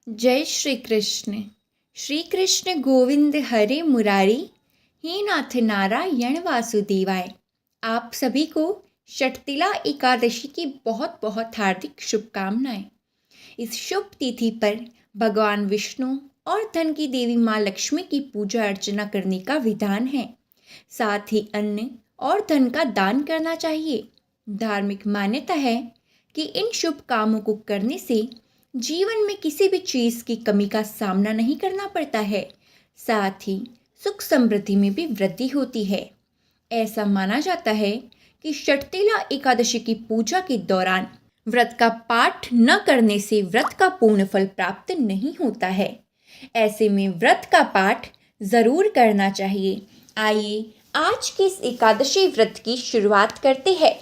जय श्री कृष्ण। श्री कृष्ण गोविंद हरे मुरारी, हे नाथ नारायण वासुदेवाय। आप सभी को षटतिला एकादशी की बहुत बहुत हार्दिक शुभकामनाएं। इस शुभ तिथि पर भगवान विष्णु और धन की देवी माँ लक्ष्मी की पूजा अर्चना करने का विधान है। साथ ही अन्न और धन का दान करना चाहिए। धार्मिक मान्यता है कि इन शुभ कामों को करने से जीवन में किसी भी चीज़ की कमी का सामना नहीं करना पड़ता है। साथ ही सुख समृद्धि में भी वृद्धि होती है। ऐसा माना जाता है कि षटतिला एकादशी की पूजा के दौरान व्रत का पाठ न करने से व्रत का पूर्ण फल प्राप्त नहीं होता है। ऐसे में व्रत का पाठ जरूर करना चाहिए। आइए आज के इस एकादशी व्रत की शुरुआत करते हैं।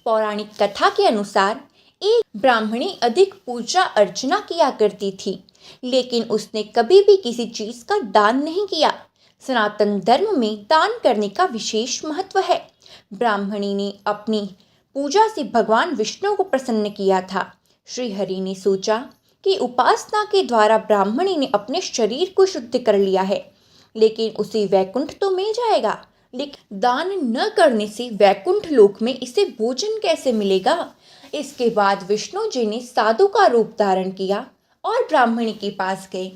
पौराणिक कथा के अनुसार एक ब्राह्मणी अधिक पूजा अर्चना किया करती थी, लेकिन उसने कभी भी किसी चीज का दान नहीं किया। सनातन धर्म में दान करने का विशेष महत्व है। ब्राह्मणी ने अपनी पूजा से भगवान विष्णु को प्रसन्न किया था। श्री हरि ने सोचा कि उपासना के द्वारा ब्राह्मणी ने अपने शरीर को शुद्ध कर लिया है, लेकिन उसे वैकुंठ तो मिल जाएगा, लेकिन दान न करने से वैकुंठ लोक में इसे भोजन कैसे मिलेगा। इसके बाद विष्णु जी ने साधु का रूप धारण किया और ब्राह्मणी के पास गए,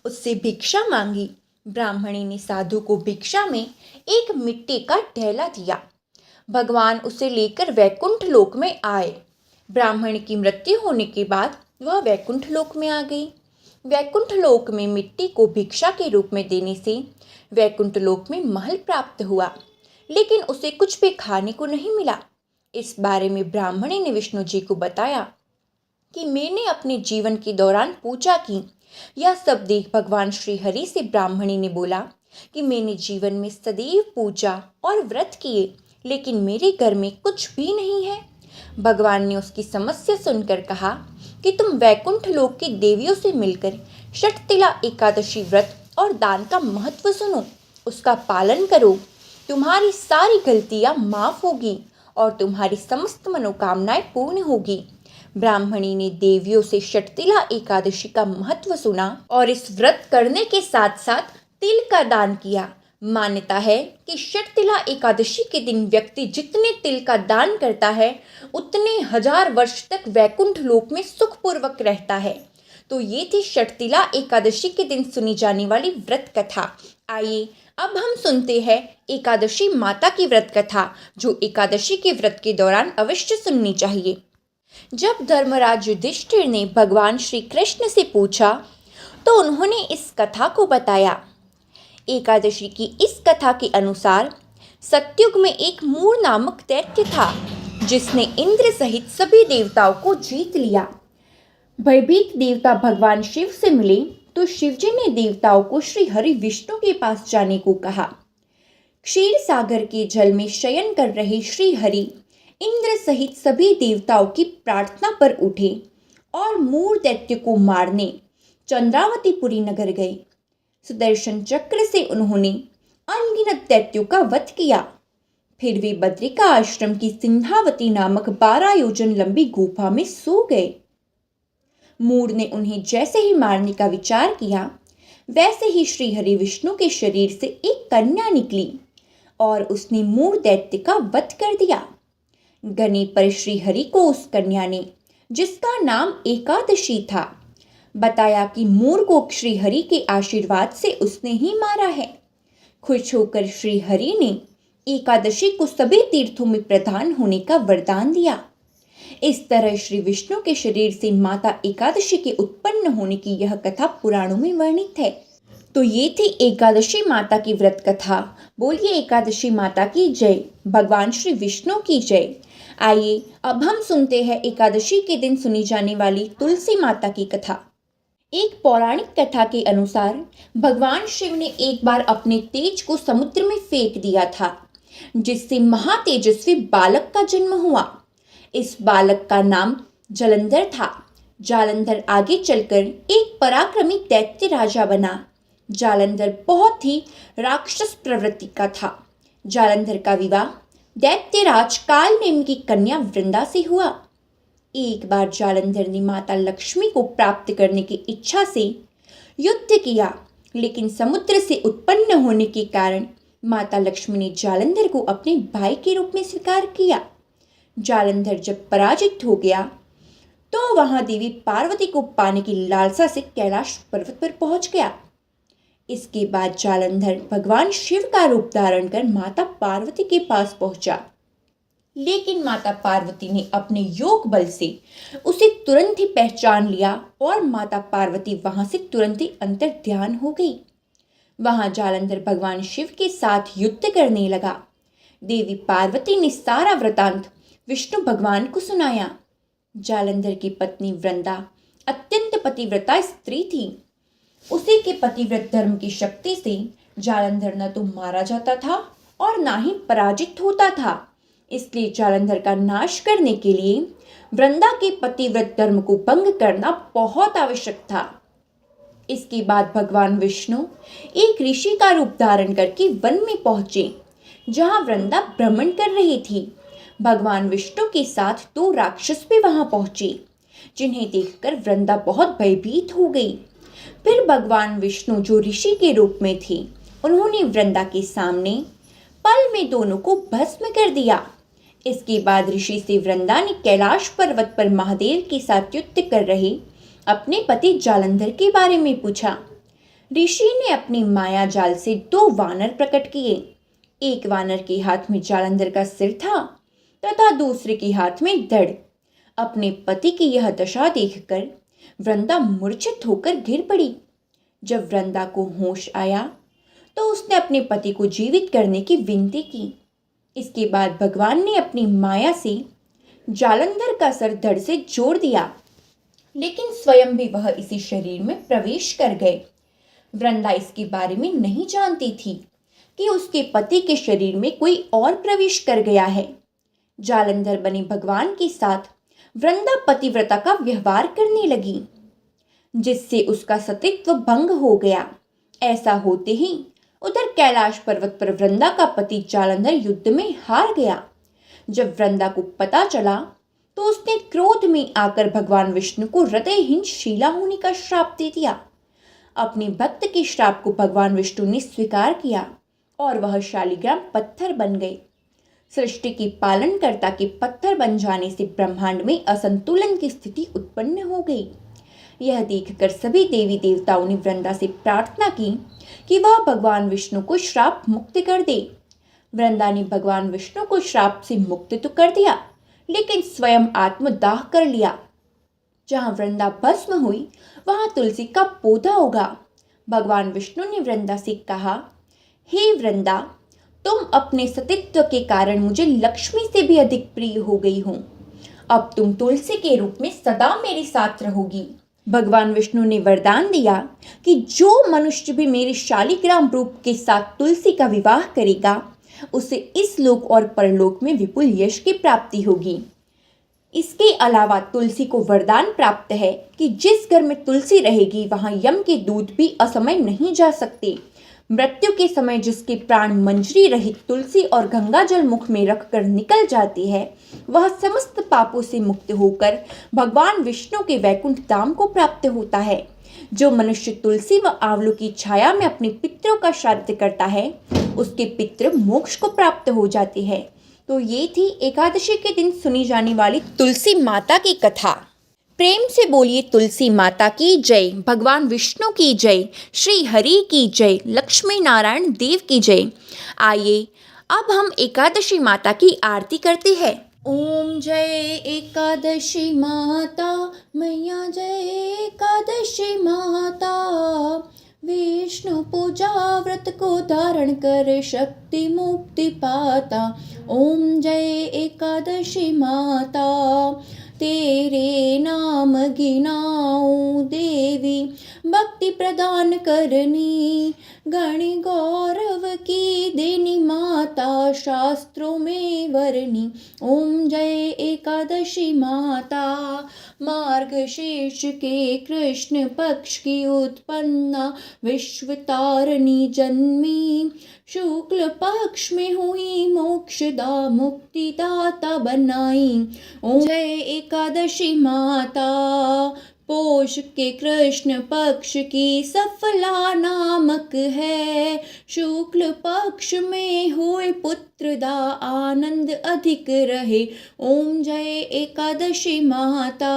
उससे भिक्षा मांगी। ब्राह्मणी ने साधु को भिक्षा में एक मिट्टी का ढेला दिया। भगवान उसे लेकर वैकुंठ लोक में आए। ब्राह्मण की मृत्यु होने के बाद वह वैकुंठ लोक में आ गई। वैकुंठ लोक में मिट्टी को भिक्षा के रूप में देने से वैकुंठ लोक में महल प्राप्त हुआ, लेकिन उसे कुछ भी खाने को नहीं मिला। इस बारे में ब्राह्मणी ने विष्णु जी को बताया कि मैंने अपने जीवन के दौरान पूजा की। यह सब देख भगवान श्री हरि से ब्राह्मणी ने बोला कि मैंने जीवन में सदैव पूजा और व्रत किए, लेकिन मेरे घर में कुछ भी नहीं है। भगवान ने उसकी समस्या सुनकर कहा कि तुम वैकुंठ लोक की देवियों से मिलकर षटतिला एकादशी व्रत और दान का महत्व सुनो, उसका पालन करो। तुम्हारी सारी गलतियां माफ होगी और तुम्हारी समस्त मनोकामनाएं पूर्ण होगी। ब्राह्मणी ने देवियों से षटतिला एकादशी का महत्व सुना और इस व्रत करने के साथ साथ तिल का दान किया। मान्यता है कि षटतिला एकादशी के दिन व्यक्ति जितने तिल का दान करता है, उतने 1000 वर्ष तक वैकुंठ लोक में सुखपूर्वक रहता है। तो ये थी षटतिला एकादशी के दिन सुनी जाने वाली व्रत कथा। आइए अब हम सुनते हैं एकादशी माता की व्रत कथा, जो एकादशी के व्रत के दौरान अवश्य सुननी चाहिए। जब धर्मराज युधिष्ठिर ने भगवान श्री कृष्ण से पूछा तो उन्होंने इस कथा को बताया। एकादशी की इस कथा के अनुसार सतयुग में एक मूर नामक दैत्य था, जिसने इंद्र सहित सभी देवताओं को जीत लिया। भयभीत देवता भगवान शिव से मिले तो शिवजी ने देवताओं को श्री हरि विष्णु के पास जाने को कहा। क्षीर सागर के जल में शयन कर रहे श्री हरि इंद्र सहित सभी देवताओं की प्रार्थना पर उठे और मूर दैत्य को मारने चंद्रावतीपुरी नगर गए। सुदर्शन चक्र से उन्होंने अनगिनत दैत्यों का वध किया। फिर वे बद्रिका आश्रम की सिंहावती नामक 12 योजन लंबी गुफा में सो गए। मूर ने उन्हें जैसे ही मारने का विचार किया, वैसे ही श्री हरि विष्णु के शरीर से एक कन्या निकली और उसने मूर दैत्य का वध कर दिया। गने पर श्री हरि को उस कन्या ने, जिसका नाम एकादशी था, बताया कि मूर को श्री हरि के आशीर्वाद से उसने ही मारा है। खुश होकर श्री हरि ने एकादशी को सभी तीर्थों में प्रधान होने का वरदान दिया। इस तरह श्री विष्णु के शरीर से माता एकादशी के उत्पन्न होने की यह कथा पुराणों में वर्णित है। तो ये थी एकादशी माता की व्रत कथा। बोलिए एकादशी माता की जय, भगवान श्री विष्णु की जय। आइए अब हम सुनते हैं एकादशी के दिन सुनी जाने वाली तुलसी माता की कथा। एक पौराणिक कथा के अनुसार भगवान शिव ने एक बार अपने तेज को समुद्र में फेंक दिया था, जिससे महातेजस्वी बालक का जन्म हुआ। इस बालक का नाम जालंधर था। जालंधर आगे चलकर एक पराक्रमी दैत्य राजा बना। जालंधर बहुत ही राक्षस प्रवृत्ति का था। जालंधर का विवाह दैत्यराज कालनेमी की कन्या वृंदा से हुआ। एक बार जालंधर ने माता लक्ष्मी को प्राप्त करने की इच्छा से युद्ध किया, लेकिन समुद्र से उत्पन्न होने के कारण माता लक्ष्मी ने जालंधर को अपने भाई के रूप में स्वीकार किया। जालंधर जब पराजित हो गया तो वहां देवी पार्वती को पाने की लालसा से कैलाश पर्वत पर पहुंच गया। इसके बाद जालंधर भगवान शिव का रूप धारण कर माता पार्वती के पास पहुंचा, लेकिन माता पार्वती ने अपने योग बल से उसे तुरंत ही पहचान लिया और माता पार्वती वहां से तुरंत ही अंतर ध्यान हो गई। वहां जालंधर भगवान शिव के साथ युद्ध करने लगा। देवी पार्वती ने सारा वृतांत विष्णु भगवान को सुनाया। जालंधर की पत्नी वृंदा अत्यंत पतिव्रता स्त्री थी। उसी के पतिव्रत धर्म की शक्ति से जालंधर न तो मारा जाता था और ना ही पराजित होता था। इसलिए जालंधर का नाश करने के लिए वृंदा के पतिव्रत धर्म को भंग करना बहुत आवश्यक था। इसके बाद भगवान विष्णु एक ऋषि का रूप धारण करके वन में पहुंचे, जहां वृंदा भ्रमण कर रही थी। भगवान विष्णु के साथ 2 राक्षस भी वहां पहुंचे, जिन्हें देखकर वृंदा बहुत भयभीत हो गई। फिर भगवान विष्णु जो ऋषि के रूप में थे, उन्होंने वृंदा के सामने पल में दोनों को भस्म कर दिया। इसके बाद ऋषि से वृंदा ने कैलाश पर्वत पर महादेव के साथ युद्ध कर रहे अपने पति जालंधर के बारे में पूछा। ऋषि ने अपनी माया जाल से 2 वानर प्रकट किए। एक वानर के हाथ में जालंधर का सिर था तथा दूसरे के हाथ में धड़। अपने पति की यह दशा देखकर वृंदा मूर्छित होकर गिर पड़ी। जब वृंदा को होश आया तो उसने अपने पति को जीवित करने की विनती की। इसके बाद भगवान ने अपनी माया से जालंधर का सर धड़ से जोड़ दिया, लेकिन स्वयं भी वह इसी शरीर में प्रवेश कर गए। वृंदा इसके बारे में नहीं जानती थी कि उसके पति के शरीर में कोई और प्रवेश कर गया है। जालंधर बने भगवान के साथ वृंदा पतिव्रता का व्यवहार करने लगी, जिससे उसका सतीत्व भंग हो गया। ऐसा होते ही उधर कैलाश पर्वत पर वृंदा का पति जालंधर युद्ध में हार गया। जब वृंदा को पता चला तो उसने क्रोध में आकर भगवान विष्णु को हृदयहीन शीला होने का श्राप दे दिया। अपने भक्त के श्राप को भगवान विष्णु ने स्वीकार किया और वह शालिग्राम पत्थर बन गए। सृष्टि के पालनकर्ता के पत्थर बन जाने से ब्रह्मांड में असंतुलन की स्थिति उत्पन्न हो गई। यह देखकर सभी देवी देवताओं ने वृंदा से प्रार्थना की कि वह भगवान विष्णु को श्राप मुक्त कर दे। वृंदा ने भगवान विष्णु को श्राप से मुक्त तो कर दिया, लेकिन स्वयं आत्मदाह कर लिया। जहां वृंदा भस्म हुई वहां तुलसी का पौधा उगा। भगवान विष्णु ने वृंदा से कहा, हे वृंदा, तुम अपने सतीत्व के कारण मुझे लक्ष्मी से भी अधिक प्रिय हो गई हो। अब तुम तुलसी के रूप में सदा मेरे साथ रहोगी। भगवान विष्णु ने वरदान दिया कि जो मनुष्य भी मेरे शालिग्राम रूप के साथ तुलसी का विवाह करेगा, उसे इस लोक और परलोक में विपुल यश की प्राप्ति होगी। इसके अलावा तुलसी को वरदान प्राप्त है कि जिस घर में तुलसी रहेगी वहां यम के दूत भी असमय नहीं जा सकते। मृत्यु के समय जिसके प्राण मंजरी रहित तुलसी और गंगा जल मुख में रखकर निकल जाती है, वह समस्त पापों से मुक्त होकर भगवान विष्णु के वैकुंठ धाम को प्राप्त होता है। जो मनुष्य तुलसी व आंवलों की छाया में अपने पितरों का श्राद्ध करता है, उसके पितृ मोक्ष को प्राप्त हो जाते हैं। तो ये थी एकादशी के दिन सुनी जाने वाली तुलसी माता की कथा। प्रेम से बोलिए तुलसी माता की जय, भगवान विष्णु की जय, श्री हरि की जय, लक्ष्मी नारायण देव की जय। आइए अब हम एकादशी माता की आरती करते हैं। ओम जय एकादशी माता मैया, जय एकादशी माता। विष्णु पूजा व्रत को धारण कर शक्ति मुक्ति पाता। ओम जय एकादशी माता, तेरे नाम गिनाऊं देवी, भक्ति प्रदान करनी, गण गौरव की देनी माता, शास्त्रों में वरनी। ओम जय एकादशी माता, मार्गशीर्ष के कृष्ण पक्ष की उत्पन्ना विश्वतारिणी जन्मी, शुक्ल पक्ष में हुई मोक्षदा मुक्तिदाता बनाई। ओम जय एकादशी माता, पोष के कृष्ण पक्ष की सफला नामक है, शुक्ल पक्ष में हुए पुत्रदा आनंद अधिक रहे। ओम जय एकादशी माता,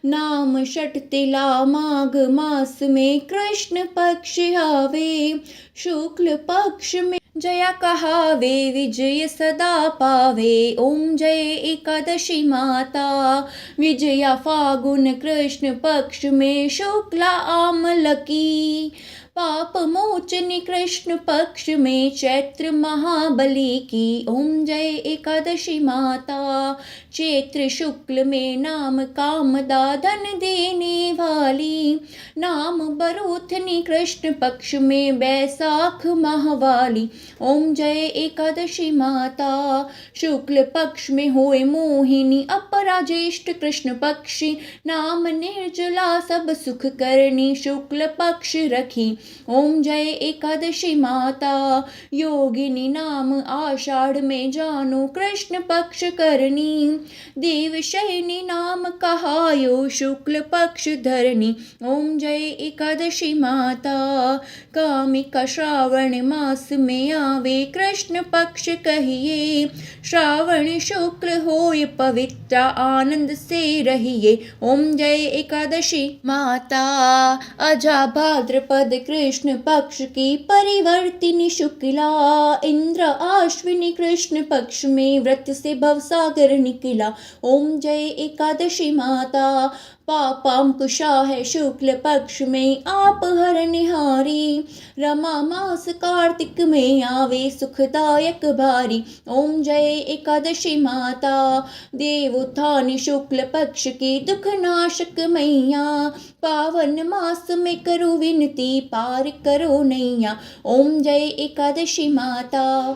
नाम षटतिला माघ मास में कृष्ण पक्ष आवे, शुक्ल पक्ष में जया कहावे विजय सदा पावे। ओम जय एकादशी माता, विजया फागुन कृष्ण पक्ष में शुक्ला आमल की, पाप मोचनी कृष्ण पक्ष में चैत्र महाबली की। ओम जय एकादशी माता, चैत्र शुक्ल में नाम कामदा धन देने वाली, नाम बरूथनी कृष्ण पक्ष में बैसाख माहवाली। ओम जय एकादशी माता, शुक्ल पक्ष में होए मोहिनी अपरा ज्येष्ठ कृष्ण पक्षी, नाम निर्जला सब सुख करनी शुक्ल पक्ष रखी। ओम जय एकादशी माता, योगिनी नाम आषाढ़ में जानो कृष्ण पक्ष करनी, देवशयनी नाम कहायो शुक्ल पक्ष धरनी। ओम जय एकादशी माता, कामिका श्रावण मास में आवे कृष्ण पक्ष कहिए, श्रावण शुक्ल होय पवित्र आनंद से रहिए। ओम जय एकादशी माता, अजा भाद्रपद कृष्ण पक्ष की परिवर्तिनी शुक्ला, इंद्र आश्विनी कृष्ण पक्ष में व्रत से भवसागर निकला। ओम जय एकादशी माता, पापांकुशा है शुक्ल पक्ष में आप हरनिहारी, रमा मास कार्तिक में आवे सुखदायक भारी। ओम जय एकादशी माता, देवोत्थानी शुक्ल पक्ष की दुख नाशक मैया, पावन मास में करो विनती पार करो नैया। ओम जय एकादशी माता,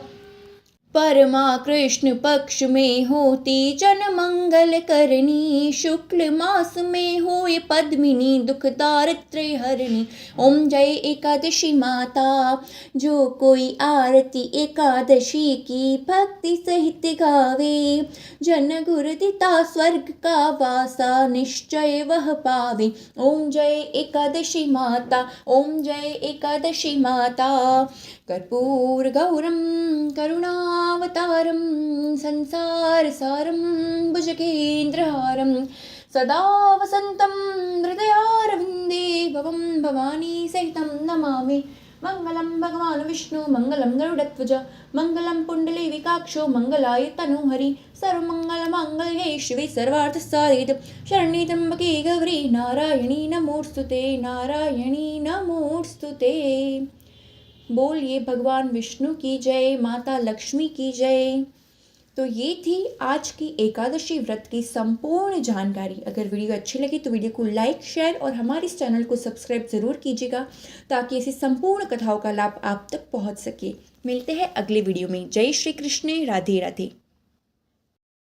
परमा कृष्ण पक्ष में होती जन मंगल करनी, शुक्ल मास में होए पद्मिनी दुख दारिद्र्य हरणी। ओम जय एकादशी माता, जो कोई आरती एकादशी की भक्ति सहित गावे, जन गुर दिता स्वर्ग का वासा निश्चय वह पावे। ओम जय एकादशी माता, ओम जय एकादशी माता, कर्पूर गौरम करुणावतारम संसार सारम भुजगेन्द्रहारम, सदा वसंतं हृदयारविंदे भवं भवानी सहितं नमामि। मंगलम भगवान विष्णु मंगलम गरुड़ध्वज मंगलम पुंडली विकाक्षो मंगलाय तनुहरि, सर्वमंगल मांगल्ये शिवे सर्वार्थ साधिके, शरण्ये त्र्यंबके गौरी नारायणी नमोस्तुते, नारायणी नमोस्तुते। बोलिए भगवान विष्णु की जय, माता लक्ष्मी की जय। तो ये थी आज की एकादशी व्रत की संपूर्ण जानकारी। अगर वीडियो अच्छी लगी तो वीडियो को लाइक, शेयर और हमारे इस चैनल को सब्सक्राइब ज़रूर कीजिएगा, ताकि ऐसी संपूर्ण कथाओं का लाभ आप तक पहुंच सके। मिलते हैं अगले वीडियो में। जय श्री कृष्ण, राधे राधे।